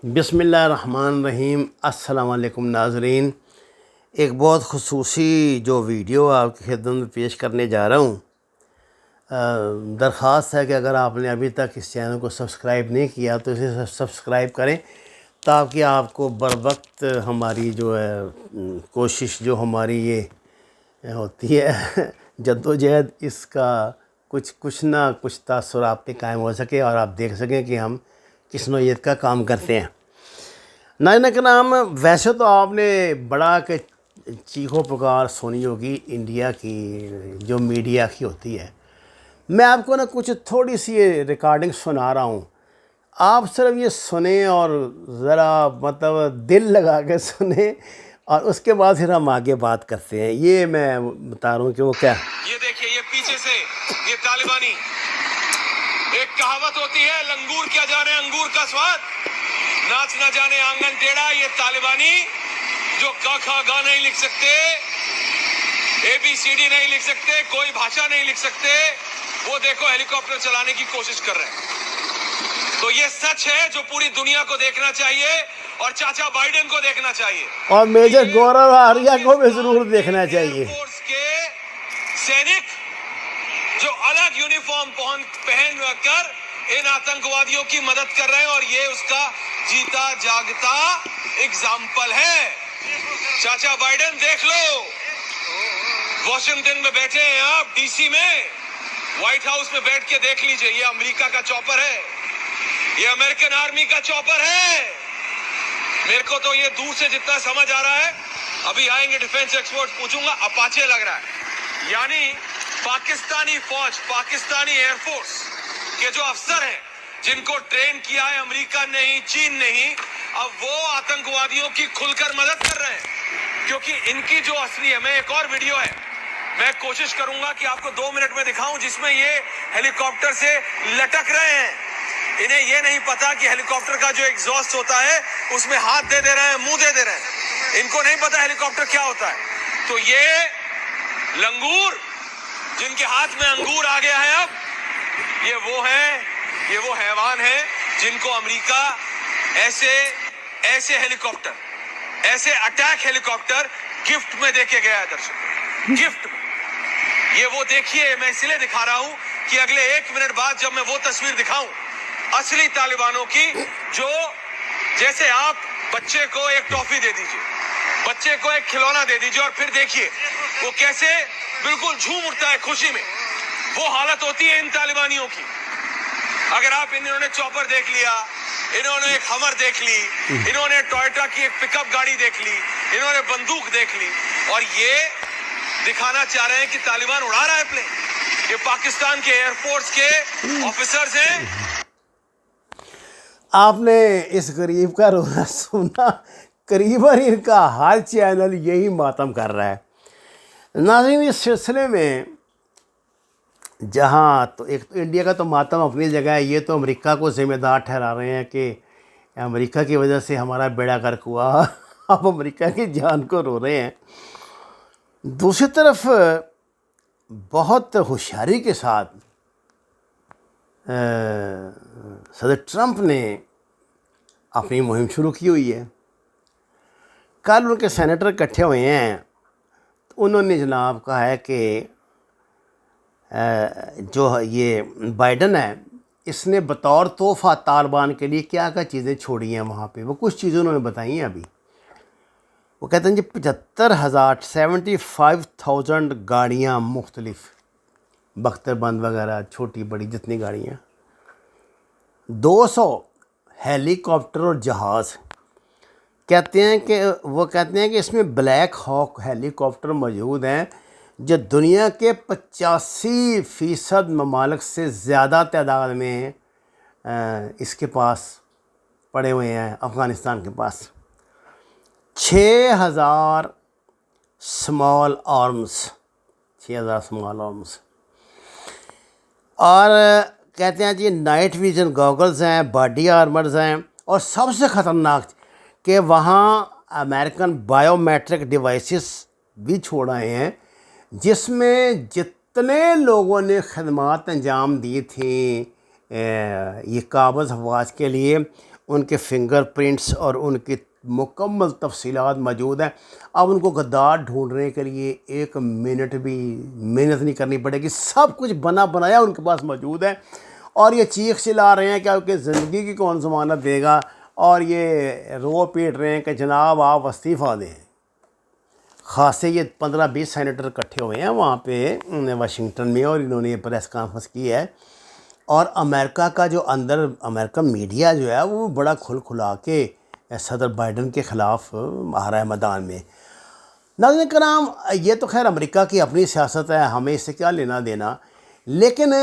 بسم اللہ الرحمن الرحیم۔ السلام علیکم ناظرین، ایک بہت خصوصی جو ویڈیو آپ کی خدمت میں پیش کرنے جا رہا ہوں۔ درخواست ہے کہ اگر آپ نے ابھی تک اس چینل کو سبسکرائب نہیں کیا تو اسے سبسکرائب کریں تاکہ آپ کو بر وقت ہماری جو ہے کوشش جو ہماری یہ ہوتی ہے جدوجہد، اس کا کچھ نہ کچھ تاثر آپ پہ قائم ہو سکے اور آپ دیکھ سکیں کہ ہم کس نوعیت کا کام کرتے ہیں۔ ناظرین کرام، ویسے تو آپ نے بڑا کہ چیخو پکار سنی ہوگی انڈیا کی جو میڈیا کی ہوتی ہے۔ میں آپ کو کچھ تھوڑی سی یہ ریکارڈنگ سنا رہا ہوں، آپ صرف یہ سنیں اور ذرا دل لگا کے سنیں اور اس کے بعد پھر ہم آگے بات کرتے ہیں۔ یہ میں بتا رہا ہوں کہ وہ کیا۔ یہ دیکھیے، یہ پیچھے سے یہ طالبانی، ایک کہاوت ہوتی ہے، لنگور کیا جانے انگور کا سواد، ناچ نہ جانے آنگن ٹیڑھا۔ یہ طالبانی جو کا کھا گا نہیں لکھ سکتے، اے بی سی ڈی نہیں لکھ سکتے، کوئی بھاشا نہیں لکھ سکتے، وہ دیکھو ہیلی کاپٹر چلانے کی کوشش کر رہے ہیں۔ تو یہ سچ ہے جو پوری دنیا کو دیکھنا چاہیے اور چاچا بائیڈن کو دیکھنا چاہیے اور میجر گورو آریہ کو بھی ضرور دیکھنا چاہیے۔ ایئر فورس کے سینک جو الگ یونیفارم پہن کر ان آتنکوادیوں کی مدد کر رہے ہیں، اور یہ اس کا جیتا جاگتا اگزامپل ہے۔ چاچا بائیڈن دیکھ لو، واشنگٹن میں بیٹھے ہیں آپ، ڈی سی میں، وائٹ ہاؤس میں بیٹھ کے دیکھ لیجئے، یہ امریکہ کا چاپر ہے، یہ امریکن آرمی کا چاپر ہے۔ میرے کو تو یہ دور سے جتنا سمجھ آ رہا ہے، ابھی آئیں گے ڈیفنس ایکسپرٹ، پوچھوں گا، اپاچے لگ رہا ہے۔ یعنی پاکستانی فوج، پاکستانی ایئر فورس کے جو افسر ہیں جن کو ٹرین کیا ہے امریکہ نہیں، چین نہیں، اب وہ آتنکوادیوں کی کھل کر مدد کر رہے ہیں، کیونکہ ان کی جو اصلی ہے، میں ایک اور ویڈیو ہے، میں کوشش کروں گا کہ آپ کو 2 منٹ میں دکھاؤں، جس میں یہ ہیلی کاپٹر سے لٹک رہے ہیں۔ انہیں یہ نہیں پتا کہ ہیلی کاپٹر کا جو ایگزاسٹ ہوتا ہے اس میں ہاتھ دے رہے ہیں، منہ دے رہے ہیں، ان کو نہیں پتا ہیلی کاپٹر کیا ہوتا ہے۔ تو یہ لنگور جن کے ہاتھ میں انگور آ گیا ہے، اب یہ وہ حیوان ہیں جن کو امریکہ ایسے ہیلی کاپٹر، ایسے اٹیک ہیلی کاپٹر گفٹ میں دے کے گیا ہے۔ درشک، گفٹ میں یہ وہ دیکھیے، میں اس لیے دکھا رہا ہوں کہ اگلے 1 منٹ بعد جب میں وہ تصویر دکھاؤں اصلی طالبانوں کی، جو جیسے آپ بچے کو ایک ٹافی دے دیجئے، بچے کو ایک کھلونا دے دیجئے، اور پھر دیکھیے وہ کیسے بالکل جھوم اٹھتا ہے خوشی میں، وہ حالت ہوتی ہے ان طالبانیوں کی۔ اگر آپ انہوں نے چاپر دیکھ لیا، انہوں نے ایک ہمر دیکھ لی، انہوں نے ٹویوٹا کی ایک پک اپ گاڑی دیکھ لی، انہوں نے بندوق دیکھ لی، اور یہ دکھانا چاہ رہے ہیں کہ طالبان اڑا رہا ہے پلین۔ یہ پاکستان کے ایئر فورس کے آفیسرز ہیں۔ آپ نے اس غریب کا رونا سنا، قریباً ان کا ہر چینل یہی ماتم کر رہا ہے۔ ناظرین، اس سلسلے میں جہاں تو ایک تو انڈیا کا تو ماتم اپنی جگہ ہے، یہ تو امریکہ کو ذمہ دار ٹھہرا رہے ہیں کہ امریکہ کی وجہ سے ہمارا بیڑا غرق ہوا، آپ امریکہ کی جان کو رو رہے ہیں۔ دوسری طرف بہت ہوشیاری کے ساتھ صدر ٹرمپ نے اپنی مہم شروع کی ہوئی ہے۔ کل ان کے سینیٹر اکٹھے ہوئے ہیں، تو انہوں نے جناب کہا ہے کہ جو یہ بائیڈن ہے، اس نے بطور تحفہ طالبان کے لیے کیا کیا چیزیں چھوڑی ہیں وہاں پہ، وہ کچھ چیزیں انہوں نے بتائی ہیں ابھی۔ وہ کہتے ہیں جی 75,000 گاڑیاں مختلف، بختر بند وغیرہ، چھوٹی بڑی جتنی گاڑیاں، 200 ہیلی کاپٹر اور جہاز۔ کہتے ہیں کہ اس میں بلیک ہاک ہیلی کاپٹر موجود ہیں جو دنیا کے 85% ممالک سے زیادہ تعداد میں اس کے پاس پڑے ہوئے ہیں، افغانستان کے پاس۔ 6,000 اسمال آرمز، 6,000 اسمال آرمز، اور کہتے ہیں جی نائٹ ویژن گاگلز ہیں، باڈی آرمرز ہیں، اور سب سے خطرناک کہ وہاں امریکن بائیو میٹرک ڈیوائسز بھی چھوڑ آئے ہیں، جس میں جتنے لوگوں نے خدمات انجام دی تھیں یہ قابض افواج کے لیے، ان کے فنگر پرنٹس اور ان کی مکمل تفصیلات موجود ہیں. اب ان کو غدار ڈھونڈنے کے لیے ایک منٹ بھی محنت نہیں کرنی پڑے گی. سب کچھ بنا بنایا ان کے پاس موجود ہے اور یہ چیخ چلا رہے ہیں کہ زندگی کی کون ضمانت دے گا, اور یہ رو پیٹ رہے ہیں کہ جناب آپ استعفیٰ دیں. خاصے یہ 15-20 سینیٹر اکٹھے ہوئے ہیں وہاں پہ واشنگٹن میں, اور انہوں نے یہ پریس کانفرنس کی ہے. اور امریکہ کا جو امریکن میڈیا جو ہے وہ بڑا کھل کھلا کے صدر بائیڈن کے خلاف آ رہا ہے میدان میں. ناظرین کرام, یہ تو خیر امریکہ کی اپنی سیاست ہے, ہمیں اس سے کیا لینا دینا, لیکن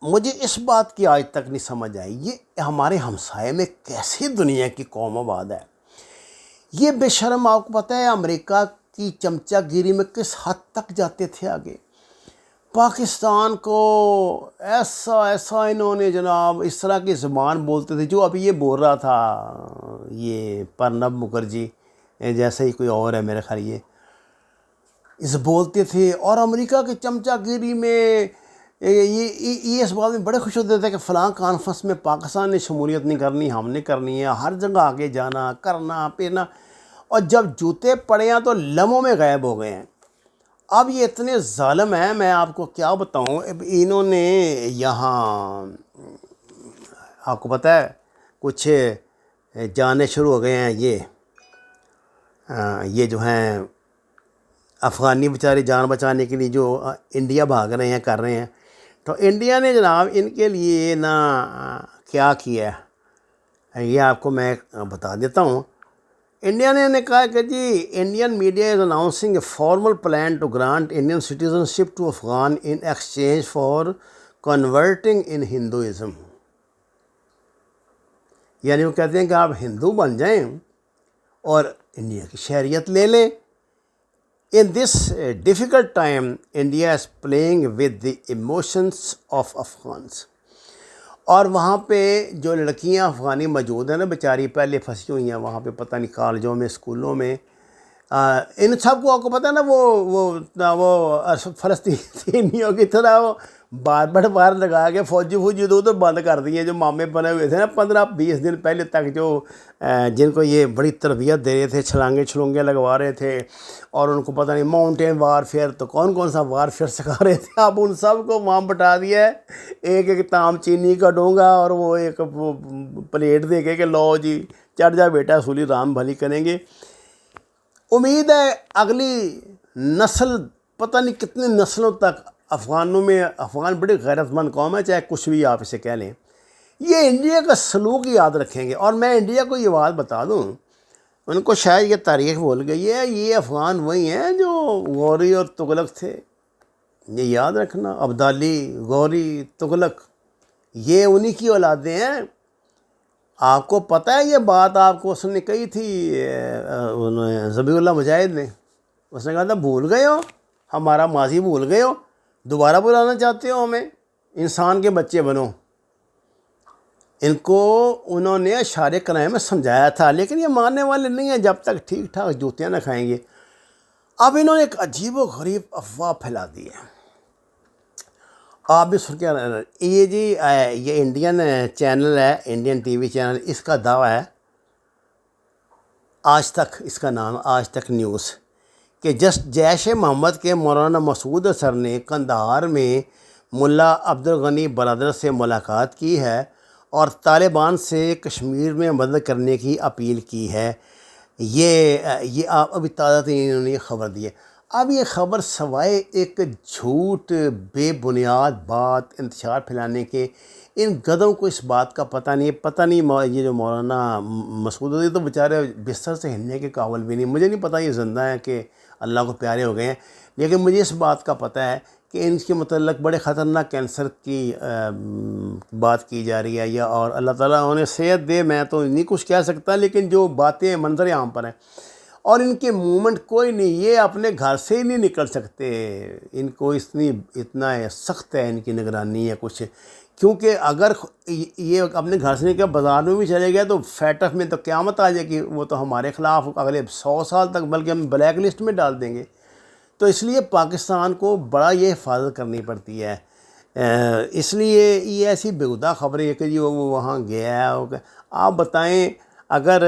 مجھے اس بات کی آج تک نہیں سمجھ آئی یہ ہمارے ہمسائے میں کیسی دنیا کی قوم آباد ہے. یہ بے شرم, آپ کو پتہ ہے امریکہ کی چمچہ گیری میں کس حد تک جاتے تھے آگے. پاکستان کو ایسا انہوں نے جناب اس طرح کی زبان بولتے تھے جو ابھی یہ بول رہا تھا یہ پرنب مکھرجی جیسا ہی کوئی اور ہے میرے خیال, یہ اس بولتے تھے. اور امریکہ کی چمچہ گیری میں یہ اس بات میں بڑے خوش ہوتے تھے کہ فلاں کانفرنس میں پاکستان نے شمولیت نہیں کرنی, ہم نے کرنی ہے, ہر جگہ آگے جانا کرنا پھرنا. اور جب جوتے پڑے ہیں تو لمحوں میں غائب ہو گئے ہیں. اب یہ اتنے ظالم ہیں, میں آپ کو کیا بتاؤں. اب انہوں نے یہاں آپ کو پتہ ہے کچھ جانے شروع ہو گئے ہیں, یہ جو ہیں افغانی بیچارے جان بچانے کے لیے جو انڈیا بھاگ رہے ہیں کر رہے ہیں. تو انڈیا نے جناب ان کے لیے کیا کیا ہے یہ آپ کو میں بتا دیتا ہوں. انڈیا نے کہا کہ جی Indian media is announcing a formal plan to grant Indian citizenship to Afghan in exchange for converting in Hinduism. یعنی وہ کہتے ہیں کہ آپ ہندو بن جائیں اور انڈیا کی شہریت لے لیں. In this difficult time, India is playing with the emotions of Afghans. اور وہاں پہ جو لڑکیاں افغانی موجود ہیں نا بیچاری پہلے پھنسی ہوئی ہیں وہاں پہ پتہ نہیں کالجوں میں اسکولوں میں, ان سب کو آپ کو پتہ ہے نا وہ فلسطینیوں کی طرح وہ باہر لگا کے فوجی دو تو بند کر دیے جو مامے بنے ہوئے تھے نا 15-20 دن پہلے تک, جو جن کو یہ بڑی تربیت دے رہے تھے, چھلانگے لگوا رہے تھے, اور ان کو پتہ نہیں ماؤنٹین وارفیئر تو کون سا وارفیئر سکھا رہے تھے. اب ان سب کو وہاں بٹا دیا ہے, ایک تام چینی کا ڈونگا اور وہ ایک پلیٹ دے کے کہ لو جی چڑھ جا بیٹا اصولی رام بھلی کریں گے. امید ہے اگلی نسل پتہ نہیں کتنی نسلوں تک افغان بڑی غیرت مند قوم ہے, چاہے کچھ بھی آپ اسے کہہ لیں, یہ انڈیا کا سلوک یاد رکھیں گے. اور میں انڈیا کو یہ بات بتا دوں, ان کو شاید یہ تاریخ بھول گئی ہے, یہ افغان وہی ہیں جو غوری اور تغلق تھے, یہ یاد رکھنا. عبدالی, غوری, تغلق یہ انہی کی اولادیں ہیں. آپ کو پتہ ہے یہ بات آپ کو اس نے کہی تھی ذبیح اللہ مجاہد نے, اس نے کہا تھا بھول گئے ہو ہمارا ماضی, بھول گئے ہو, دوبارہ بلانا چاہتے ہو ہمیں, انسان کے بچے بنو. ان کو انہوں نے اشارے کرائے میں سمجھایا تھا, لیکن یہ ماننے والے نہیں ہیں جب تک ٹھیک ٹھاک جوتیاں نہ کھائیں گے. اب انہوں نے ایک عجیب و غریب افواہ پھیلا دی ہے, آپ بھی سن کے یہ جی یہ انڈین چینل ہے, انڈین ٹی وی چینل, اس کا دعویٰ ہے آج تک, اس کا نام آج تک نیوز, کہ جیش محمد کے مولانا مسعود اظہر نے قندھار میں ملا عبدالغنی برادر سے ملاقات کی ہے اور طالبان سے کشمیر میں مدد کرنے کی اپیل کی ہے. یہ ابھی تازہ انہوں نے خبر دی ہے. اب یہ خبر سوائے ایک جھوٹ بے بنیاد بات انتشار پھیلانے کے, ان گدھوں کو اس بات کا پتہ نہیں. یہ جو مولانا مسعود یہ تو بیچارے بستر سے ہلنے کے قابل بھی نہیں. مجھے نہیں پتہ یہ زندہ ہیں کہ اللہ کو پیارے ہو گئے ہیں, لیکن مجھے اس بات کا پتہ ہے کہ ان کے متعلق بڑے خطرناک کینسر کی بات کی جا رہی ہے, یا اور اللہ تعالیٰ انہیں صحت دے, میں تو نہیں کچھ کہہ سکتا, لیکن جو باتیں منظر عام پر ہیں. اور ان کے موومنٹ کوئی نہیں, یہ اپنے گھر سے ہی نہیں نکل سکتے, ان کو اتنا سخت ہے ان کی نگرانی ہے کچھ, کیونکہ اگر یہ اپنے گھر سے نکل بازار میں بھی چلے گئے تو فیٹف میں تو قیامت آ جائے گی, وہ تو ہمارے خلاف اگلے 100 سال تک بلکہ ہم بلیک لسٹ میں ڈال دیں گے. تو اس لیے پاکستان کو بڑا یہ حفاظت کرنی پڑتی ہے. اس لیے یہ ایسی بیہودہ خبریں کہ جی وہ وہاں گیا ہے. آپ بتائیں اگر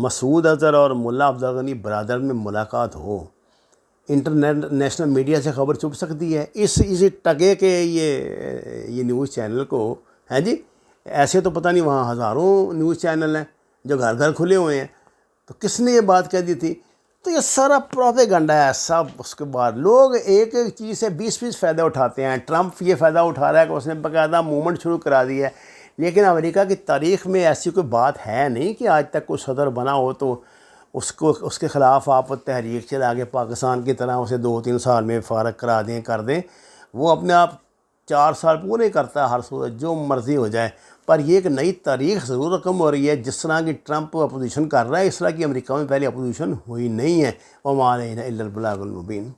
مسعود اظہر اور ملا عبدالغنی غنی برادر میں ملاقات ہو، انٹرنیشنل میڈیا سے خبر چھپ سکتی ہے؟ اسی ٹگے کے یہ نیوز چینل کو ہیں جی، ایسے تو پتہ نہیں وہاں ہزاروں نیوز چینل ہیں جو گھر گھر کھلے ہوئے ہیں، تو کس نے یہ بات کہہ دی تھی؟ تو یہ سارا پروپیگنڈا ہے سب۔ اس کے بعد لوگ ایک ایک چیز سے 20 فائدہ اٹھاتے ہیں۔ ٹرمپ یہ فائدہ اٹھا رہا ہے کہ اس نے باقاعدہ موومنٹ شروع کرا دی ہے، لیکن امریکہ کی تاریخ میں ایسی کوئی بات ہے نہیں کہ آج تک کوئی صدر بنا ہو تو اس کے خلاف آپ تحریک چلا کے پاکستان کی طرح اسے 2-3 سال میں فارغ کر دیں۔ وہ اپنے آپ 4 سال پورے کرتا ہے، ہر صورت جو مرضی ہو جائے، پر یہ ایک نئی تاریخ ضرور رقم ہو رہی ہے۔ جس طرح کی ٹرمپ اپوزیشن کر رہا ہے، اس طرح کی امریکہ میں پہلے اپوزیشن ہوئی نہیں ہے۔ وما علینا الا البلاغ المبین۔